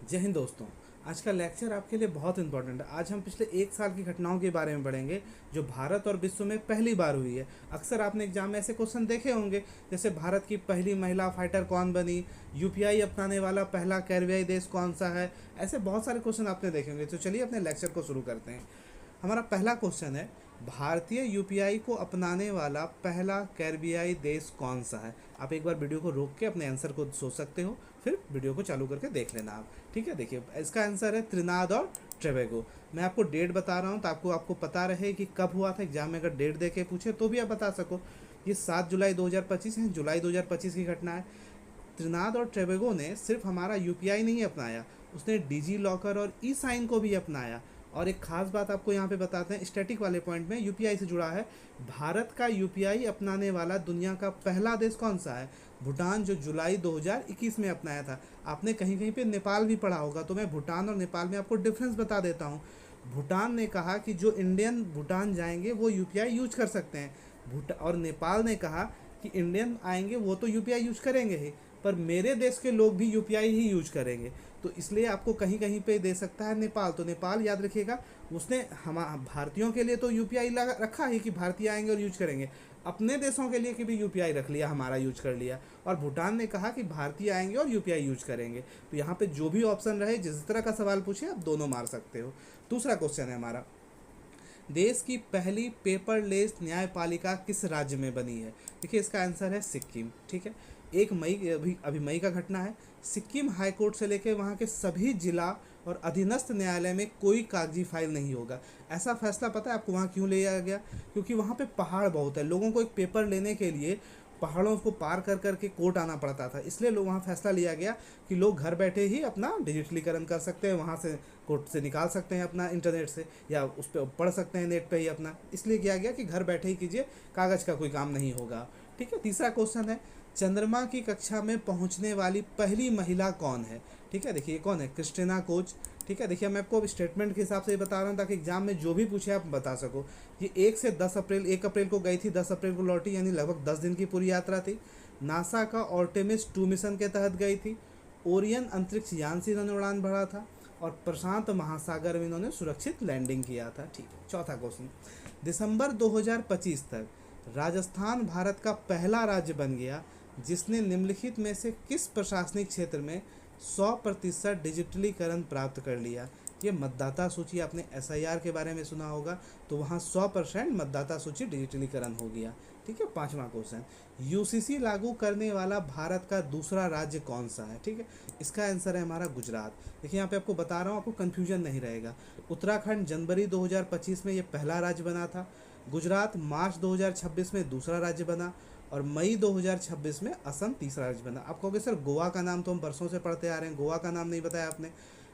जय हिंद दोस्तों। आज का लेक्चर आपके लिए बहुत इंपॉर्टेंट है। आज हम पिछले एक साल की घटनाओं के बारे में पढ़ेंगे जो भारत और विश्व में पहली बार हुई है। अक्सर आपने एग्जाम में ऐसे क्वेश्चन देखे होंगे, जैसे भारत की पहली महिला फाइटर कौन बनी, यूपीआई अपनाने वाला पहला कैरिबियाई देश कौन सा है। ऐसे बहुत सारे क्वेश्चन आपने देखे होंगे। तो चलिए अपने लेक्चर को शुरू करते हैं। हमारा पहला क्वेश्चन है, भारतीय यूपीआई को अपनाने वाला पहला कैरिबियाई देश कौन सा है। आप एक बार वीडियो को रोक के अपने आंसर को सोच सकते हो, फिर वीडियो को चालू करके देख लेना आप। ठीक है, देखिए इसका आंसर है त्रिनाद और टोबैगो। मैं आपको डेट बता रहा हूँ ताकि आपको पता रहे कि कब हुआ था। एग्जाम में अगर डेट दे के पूछे तो भी आप बता सको। ये 7 जुलाई 2025 है, जुलाई 2025 की घटना है। त्रिनाद और टोबैगो ने सिर्फ हमारा यूपीआई नहीं अपनाया, उसने डिजी लॉकर और ई साइन को भी अपनाया। और एक खास बात आपको यहाँ पे बताते हैं, स्टैटिक वाले पॉइंट में यूपीआई से जुड़ा है। भारत का यूपीआई अपनाने वाला दुनिया का पहला देश कौन सा है? भूटान, जो जुलाई 2021 में अपनाया था। आपने कहीं कहीं पे नेपाल भी पढ़ा होगा, तो मैं भूटान और नेपाल में आपको डिफरेंस बता देता हूँ। भूटान ने कहा कि जो इंडियन भूटान जाएंगे वो यूपीआई यूज कर सकते हैं। और नेपाल ने कहा कि इंडियन आएंगे वो तो यूपीआई यूज करेंगे ही, पर मेरे देश के लोग भी यूपीआई ही यूज करेंगे। तो इसलिए आपको कहीं कहीं पे दे सकता है नेपाल। तो नेपाल याद रखिएगा, उसने हम भारतीयों के लिए तो यूपीआई रखा ही कि भारतीय आएंगे और यूज करेंगे, अपने देशों के लिए कि भी यूपीआई रख लिया, हमारा यूज कर लिया। और भूटान ने कहा कि भारतीय आएंगे और यूपीआई यूज करेंगे। तो यहाँ पे जो भी ऑप्शन रहे, जिस तरह का सवाल पूछे आप दोनों मार सकते हो। दूसरा क्वेश्चन है हमारा, देश की पहली पेपरलेस न्यायपालिका किस राज्य में बनी है? देखिए इसका आंसर है सिक्किम। ठीक है, 1 मई, अभी मई का घटना है। सिक्किम हाईकोर्ट से लेकर वहाँ के सभी जिला और अधीनस्थ न्यायालय में कोई कागजी फाइल नहीं होगा। ऐसा फैसला पता है आपको वहाँ क्यों लिया गया? क्योंकि वहाँ पे पहाड़ बहुत है, लोगों को एक पेपर लेने के लिए पहाड़ों को पार कर कर के कोर्ट आना पड़ता था। इसलिए लोग वहाँ फैसला लिया गया कि लोग घर बैठे ही अपना डिजिटलीकरण कर सकते हैं, वहाँ से कोर्ट से निकाल सकते हैं अपना इंटरनेट से, या उस पर पढ़ सकते हैं नेट पे ही अपना। इसलिए किया गया कि घर बैठे ही कीजिए, कागज़ का कोई काम नहीं होगा। ठीक है, तीसरा क्वेश्चन है, चंद्रमा की कक्षा में पहुंचने वाली पहली महिला कौन है? ठीक है, देखिए कौन है? Christina coach. ठीक है, देखिए मैं आपको स्टेटमेंट के हिसाब से बता रहा हूँ ताकि एग्जाम में जो भी पूछे आप बता सको। ये 1 अप्रैल को गई थी, 10 अप्रैल को लौटी, यानी लगभग 10 दिन की पूरी यात्रा थी। नासा का ऑर्टेमिस 2 मिशन के तहत गई थी। ओरियन अंतरिक्ष यान से इन्होंने उड़ान भरा था। और प्रशांत महासागर में इन्होंने सुरक्षित लैंडिंग किया था। ठीक है, चौथा क्वेश्चन, दिसंबर 2025 तक राजस्थान भारत का पहला राज्य बन गया जिसने निम्नलिखित में से किस प्रशासनिक क्षेत्र में 100% डिजिटलीकरण प्राप्त कर लिया? ये मतदाता सूची, आपने एसआईआर के बारे में सुना होगा, तो वहाँ 100% मतदाता सूची डिजिटलीकरण हो गया। ठीक है, पांचवा क्वेश्चन, यूसीसी लागू करने वाला भारत का दूसरा राज्य कौन सा है? ठीक है, इसका आंसर है हमारा गुजरात। देखिए यहाँ पे आपको बता रहा हूँ, आपको कन्फ्यूजन नहीं रहेगा। उत्तराखंड जनवरी 2025 में ये पहला राज्य बना था। गुजरात मार्च 2026 में दूसरा राज्य बना। और मई 2026 में असम तीसरा राज्य बना। आप कहोगे सर गोवा का नाम तो हम बरसों से पढ़ते आ रहे हैं, गोवा का नाम नहीं बताया आपने।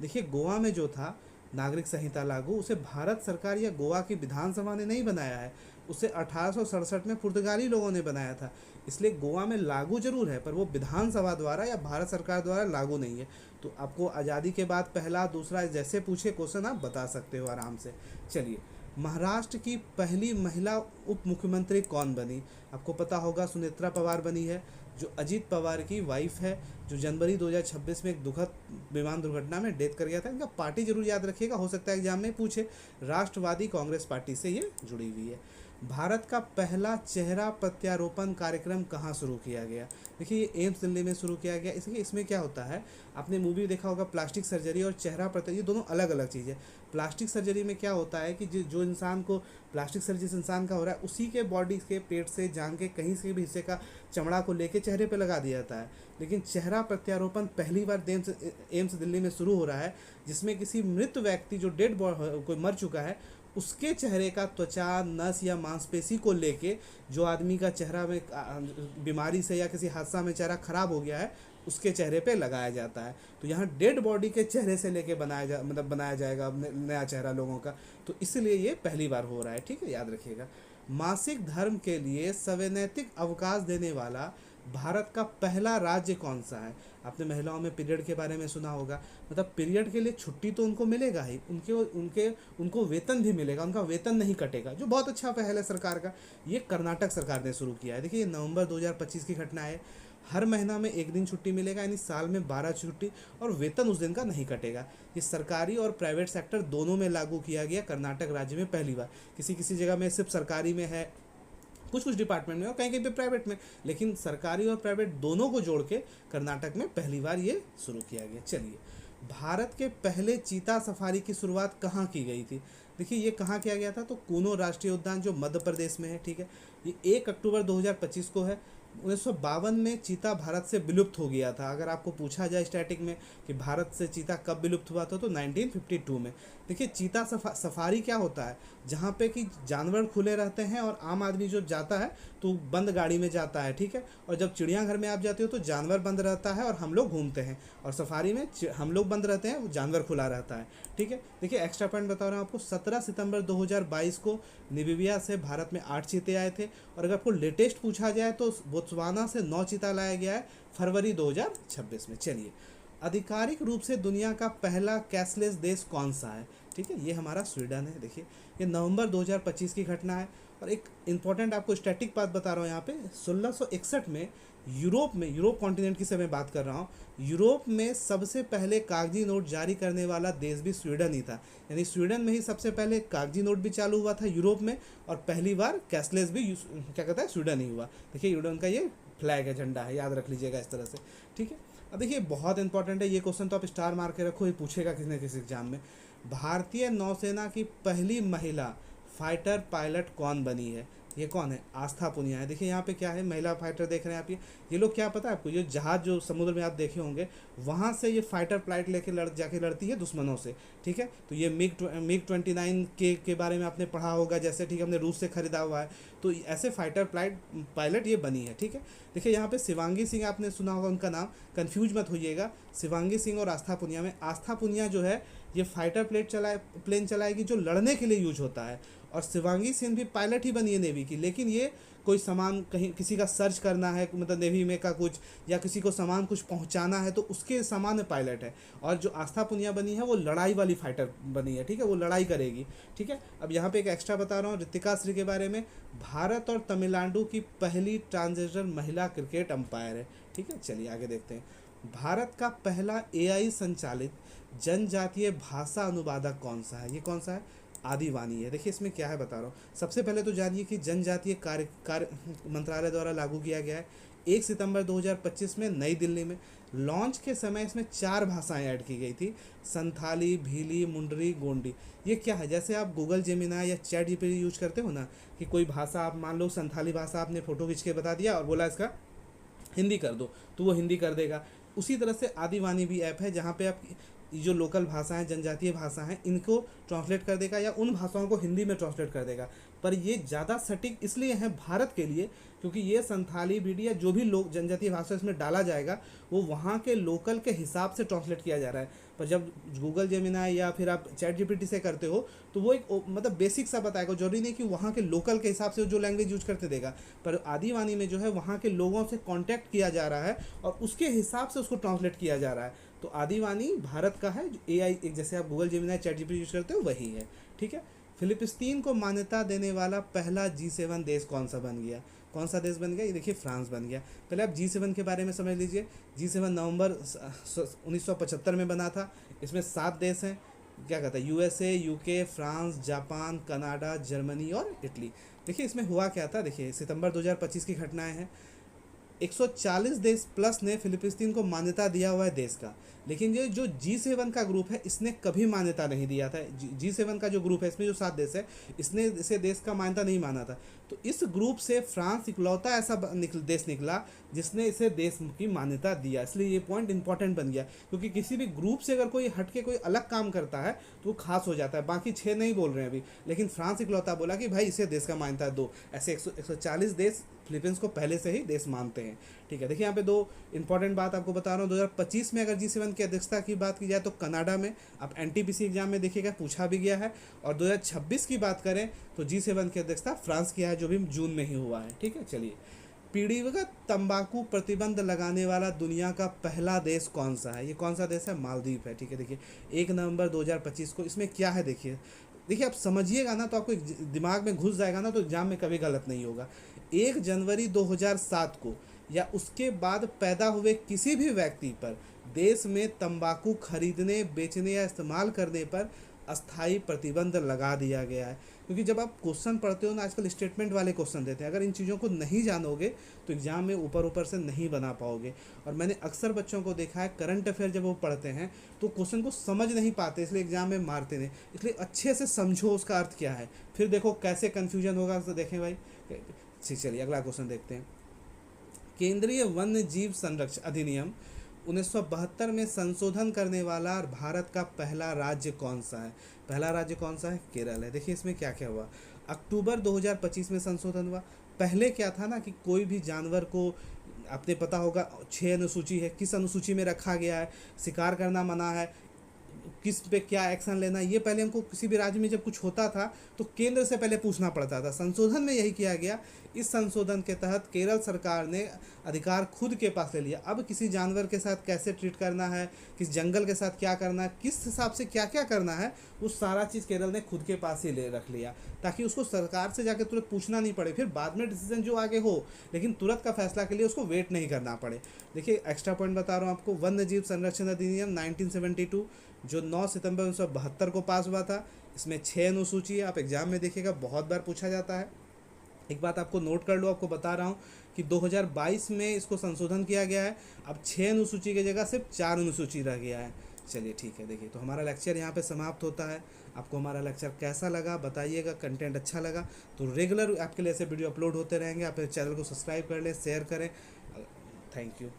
देखिए गोवा में जो था नागरिक संहिता लागू, उसे भारत सरकार या गोवा की विधानसभा ने नहीं बनाया है, उसे 1867 में पुर्तगाली लोगों ने बनाया था। इसलिए गोवा में लागू जरूर है, पर वो विधानसभा द्वारा या भारत सरकार द्वारा लागू नहीं है। तो आपको आज़ादी के बाद पहला दूसरा जैसे पूछे क्वेश्चन आप बता सकते हो आराम से। चलिए, महाराष्ट्र की पहली महिला उप मुख्यमंत्री कौन बनी? आपको पता होगा सुनेत्रा पवार बनी है, जो अजीत पवार की वाइफ है, जो जनवरी 2026 में एक दुखद विमान दुर्घटना में डेथ कर गया था। इनका पार्टी जरूर याद रखिएगा, हो सकता है एग्जाम में पूछे। राष्ट्रवादी कांग्रेस पार्टी से ये जुड़ी हुई है। भारत का पहला चेहरा प्रत्यारोपण कार्यक्रम कहाँ शुरू किया गया? देखिए ये एम्स दिल्ली में शुरू किया गया। इसमें क्या होता है, आपने मूवी देखा होगा, प्लास्टिक सर्जरी और चेहरा ये दोनों अलग अलग चीज़ें। प्लास्टिक सर्जरी में क्या होता है कि जो इंसान को प्लास्टिक सर्जरी जिस इंसान का हो रहा है, उसी के बॉडी के पेट से, जान के कहीं से भी हिस्से का चमड़ा को लेके चेहरे पे लगा दिया जाता है। लेकिन चेहरा प्रत्यारोपण पहली बार एम्स दिल्ली में शुरू हो रहा है, जिसमें किसी मृत व्यक्ति जो डेड कोई मर चुका है, उसके चेहरे का त्वचा, नस या मांसपेशी को लेके, जो आदमी का चेहरा में बीमारी से या किसी हादसा में चेहरा खराब हो गया है, उसके चेहरे पे लगाया जाता है। तो यहाँ डेड बॉडी के चेहरे से लेके बनाया जाएगा नया चेहरा लोगों का। तो इसलिए ये पहली बार हो रहा है। ठीक है, याद रखिएगा। मासिक धर्म के लिए सवैतनिक अवकाश देने वाला भारत का पहला राज्य कौन सा है? आपने महिलाओं में पीरियड के बारे में सुना होगा, मतलब पीरियड के लिए छुट्टी तो उनको मिलेगा ही, उनको वेतन भी मिलेगा, उनका वेतन नहीं कटेगा, जो बहुत अच्छा पहल है सरकार का। ये कर्नाटक सरकार ने शुरू किया है। देखिए ये नवंबर 2025 की घटना है। हर महीना में एक दिन छुट्टी मिलेगा, यानी साल में 12 छुट्टी, और वेतन उस दिन का नहीं कटेगा। ये सरकारी और प्राइवेट सेक्टर दोनों में लागू किया गया कर्नाटक राज्य में पहली बार। किसी किसी जगह में सिर्फ सरकारी में है, कुछ कुछ डिपार्टमेंट में और कहीं कहीं पे प्राइवेट में, लेकिन सरकारी और प्राइवेट दोनों को जोड़ के कर्नाटक में पहली बार ये शुरू किया गया। चलिए, भारत के पहले चीता सफारी की शुरुआत कहाँ की गई थी? देखिए ये कहाँ किया गया था, तो कूनो राष्ट्रीय उद्यान जो मध्य प्रदेश में है, ठीक है। ये 1 अक्टूबर 2025 को है। 1952 में चीता भारत से विलुप्त हो गया था। अगर आपको पूछा जाए स्टैटिक में कि भारत से चीता कब विलुप्त हुआ था, तो 1952 में। देखिए चीता सफारी क्या होता है, जहाँ पे कि जानवर खुले रहते हैं और आम आदमी जो जाता है तो बंद गाड़ी में जाता है, ठीक है। और जब चिड़ियाघर में आप जाते हो तो जानवर बंद रहता है और हम लोग घूमते हैं, और सफारी में हम लोग बंद रहते हैं, वो जानवर खुला रहता है, ठीक है। देखिए एक्स्ट्रा पॉइंट बता रहा हूँ आपको, 17 सितंबर 2022 को नामीबिया से भारत में 8 चीते आए थे। और अगर आपको लेटेस्ट पूछा जाए तो बोत्सवाना से 9 चीता लाया गया है फरवरी 2026 में। चलिए, आधिकारिक रूप से दुनिया का पहला कैशलेस देश कौन सा है? ठीक है, ये हमारा स्वीडन है। देखिए ये नवंबर 2025 की घटना है। और एक इम्पॉर्टेंट आपको स्टैटिक बात बता रहा हूँ यहाँ पे, 1661 में यूरोप कॉन्टिनेंट की से मैं बात कर रहा हूँ, यूरोप में सबसे पहले कागजी नोट जारी करने वाला देश भी स्वीडन ही था। यानी स्वीडन में ही सबसे पहले कागजी नोट भी चालू हुआ था यूरोप में, और पहली बार कैशलेस भी क्या कहता है, स्वीडन ही हुआ। देखिए यूरोप का ये फ्लैग है, झंडा है, याद रख लीजिएगा इस तरह से, ठीक है। अब देखिए बहुत इंपॉर्टेंट है ये क्वेश्चन, तो आप स्टार मार के रखो, ये पूछेगा किसी न किसी एग्जाम में। भारतीय नौसेना की पहली महिला फाइटर पायलट कौन बनी है? ये कौन है? आस्था पुनिया है। देखिए यहाँ पे क्या है, महिला फाइटर देख रहे हैं आप, ये लोग क्या पता है आपको, ये जहाज जो समुद्र में आप देखे होंगे, वहाँ से ये फाइटर फ्लाइट लेके जाके लड़ती है दुश्मनों से, ठीक है। तो ये मिग 29 के बारे में आपने पढ़ा होगा, जैसे ठीक है हमने रूस से खरीदा हुआ है, तो ऐसे फाइटर पायलट ये बनी है, ठीक है। देखिए यहाँ पे शिवांगी सिंह आपने सुना होगा उनका नाम, कन्फ्यूज मत होइएगा, शिवांगी सिंह और आस्था पुनिया में। आस्था पुनिया जो है ये फाइटर प्लेन चलाएगी जो लड़ने के लिए यूज होता है, और शिवांगी सिंह भी पायलट ही बनी है नेवी की, लेकिन ये कोई सामान कहीं किसी का सर्च करना है, मतलब नेवी में का कुछ, या किसी को सामान कुछ पहुंचाना है, तो उसके सामान्य पायलट है। और जो आस्था पुनिया बनी है वो लड़ाई वाली फाइटर बनी है, ठीक है, वो लड़ाई करेगी, ठीक है। अब यहाँ पे एक एक्स्ट्रा बता रहा हूँ ऋतिका श्री के बारे में, भारत और तमिलनाडु की पहली ट्रांसजेंडर महिला क्रिकेट अंपायर है, ठीक है। चलिए आगे देखते हैं। भारत का पहला AI संचालित जनजातीय भाषा अनुवादक कौन सा है? ये कौन सा है? आदिवानी है। देखिए इसमें क्या है बता रहा हूँ, सबसे पहले तो जानिए कि जनजातीय कार्य मंत्रालय द्वारा लागू किया गया है 1 सितंबर 2025 में नई दिल्ली में। लॉन्च के समय इसमें 4 भाषाएं ऐड की गई थी, संथाली, भीली, मुंडरी, गोंडी। ये क्या है, जैसे आप गूगल जेमिनाई या चैट जीपीटी यूज करते हो ना, कि कोई भाषा आप मान लो संथाली भाषा आपने फ़ोटो खींच के बता दिया और बोला इसका हिंदी कर दो, तो वो हिंदी कर देगा। उसी तरह से आदिवानी भी ऐप है, जहाँ पे आप जो लोकल भाषाएं, जनजातीय भाषा हैं, इनको ट्रांसलेट कर देगा, या उन भाषाओं को हिंदी में ट्रांसलेट कर देगा। पर ये ज़्यादा सटीक इसलिए है भारत के लिए, क्योंकि ये संथाली, भीडी या जो भी लोग जनजातीय भाषा इसमें डाला जाएगा, वो वहाँ के लोकल के हिसाब से ट्रांसलेट किया जा रहा है। पर जब गूगल जेमिनाई या फिर आप चैट जीपीटी से करते हो, तो वो एक मतलब बेसिक सा बताएगा, जरूरी नहीं कि वहाँ के लोकल के हिसाब से जो लैंग्वेज यूज करते देगा। पर आदिवानी में जो है वहाँ के लोगों से कांटेक्ट किया जा रहा है और उसके हिसाब से उसको ट्रांसलेट किया जा रहा है। तो आदिवानी भारत का है, AI जैसे आप Google Gemini chat GPT use करते हो वही है, ठीक है। फिलिपिस्तीन को मान्यता देने वाला पहला G7 देश कौन सा बन गया? कौन सा देश बन गया? ये देखिए फ्रांस बन गया। पहले आप G7 के बारे में समझ लीजिए। G7 नवंबर 1975 में बना था। इसमें 7 देश हैं, क्या कहता है, USA, UK, France, Japan, Canada, Germany और इटली। देखिए इसमें हुआ क्या था, देखिए सितंबर 2025 की घटनाएं हैं। 140 देश प्लस ने फिलिपिस्तीन को मान्यता दिया हुआ है देश का, लेकिन ये जो G7 का ग्रुप है इसने कभी मान्यता नहीं दिया था। G7 का जो ग्रुप है इसमें जो 7 देश है, इसने इसे देश का मान्यता नहीं माना था। तो इस ग्रुप से फ्रांस इकलौता ऐसा देश निकला जिसने इसे देश की मान्यता दिया। इसलिए ये पॉइंट इंपॉर्टेंट बन गया, क्योंकि किसी भी ग्रुप से अगर कोई हट के कोई अलग काम करता है तो वो खास हो जाता है। बाकी 6 नहीं बोल रहे हैं अभी, लेकिन फ्रांस इकलौता बोला कि भाई इसे देश का मान्यता दो। ऐसे 140 देश फिलीपींस को पहले से ही देश मानते हैं, ठीक है। देखिए यहाँ पे 2 इंपॉर्टेंट बात आपको बता रहा हूँ। 2025 में अगर G7 की अध्यक्षता की बात की जाए तो कनाडा में, आप NTPC एग्जाम में देखिएगा पूछा भी गया है। और 2026 की बात करें तो G7 की अध्यक्षता फ्रांस की है, जो भी जून में ही हुआ है, ठीक है। चलिए, पीढ़ीगत तंबाकू प्रतिबंध लगाने वाला दुनिया का पहला देश कौन सा है? ये कौन सा देश है? मालदीव है, ठीक है। देखिए 1 नवंबर 2025 को। इसमें क्या है देखिए आप समझिएगा ना तो आपको दिमाग में घुस जाएगा ना, तो एग्जाम में कभी गलत नहीं होगा। 1 जनवरी 2007 को या उसके बाद पैदा हुए किसी भी व्यक्ति पर देश में तंबाकू खरीदने, बेचने या इस्तेमाल करने पर अस्थायी प्रतिबंध लगा दिया गया है। क्योंकि जब आप क्वेश्चन पढ़ते हो ना, आजकल स्टेटमेंट वाले क्वेश्चन देते हैं, अगर इन चीज़ों को नहीं जानोगे तो एग्ज़ाम में ऊपर ऊपर से नहीं बना पाओगे। और मैंने अक्सर बच्चों को देखा है, करंट अफेयर जब वो पढ़ते हैं तो क्वेश्चन को समझ नहीं पाते, इसलिए एग्ज़ाम में मारते नहीं। इसलिए अच्छे से समझो उसका अर्थ क्या है, फिर देखो कैसे कन्फ्यूजन होगा। तो देखें भाई, चलिए अगला क्वेश्चन देखते हैं। केंद्रीय वन्य जीव संरक्षण अधिनियम 1972 में संशोधन करने वाला भारत का पहला राज्य कौन सा है? पहला राज्य कौन सा है? केरल है। देखिए इसमें क्या क्या हुआ। अक्टूबर 2025 में संशोधन हुआ। पहले क्या था ना कि कोई भी जानवर को, आपने पता होगा 6 अनुसूची है, किस अनुसूची में रखा गया है, शिकार करना मना है, किस पे क्या एक्शन लेना, ये पहले हमको किसी भी राज्य में जब कुछ होता था तो केंद्र से पहले पूछना पड़ता था। संशोधन में यही किया गया। इस संशोधन के तहत केरल सरकार ने अधिकार खुद के पास ले लिया। अब किसी जानवर के साथ कैसे ट्रीट करना है, किस जंगल के साथ क्या करना है, किस हिसाब से क्या क्या करना है, वो सारा चीज़ केरल ने खुद के पास ही ले रख लिया, ताकि उसको सरकार से जाके तुरंत पूछना नहीं पड़े, फिर बाद में डिसीजन जो आगे हो, लेकिन तुरंत का फैसला के लिए उसको वेट नहीं करना पड़े। देखिए एक्स्ट्रा पॉइंट बता रहा हूँ आपको, वन्य जीव संरक्षण अधिनियम 1972 जो 9 सितंबर 1972 को पास हुआ था। इसमें 6 अनुसूची है। आप एग्जाम में देखिएगा बहुत बार पूछा जाता है। एक बात आपको नोट कर लो, आपको बता रहा हूँ कि 2022 में इसको संशोधन किया गया है। अब 6 अनुसूची की जगह सिर्फ 4 अनुसूची रह गया है। चलिए ठीक है। देखिए तो हमारा लेक्चर यहाँ पे समाप्त होता है। आपको हमारा लेक्चर कैसा लगा बताइएगा। कंटेंट अच्छा लगा तो रेगुलर आपके लिए ऐसे वीडियो अपलोड होते रहेंगे। आप चैनल को सब्सक्राइब कर लें, शेयर करें। Thank you.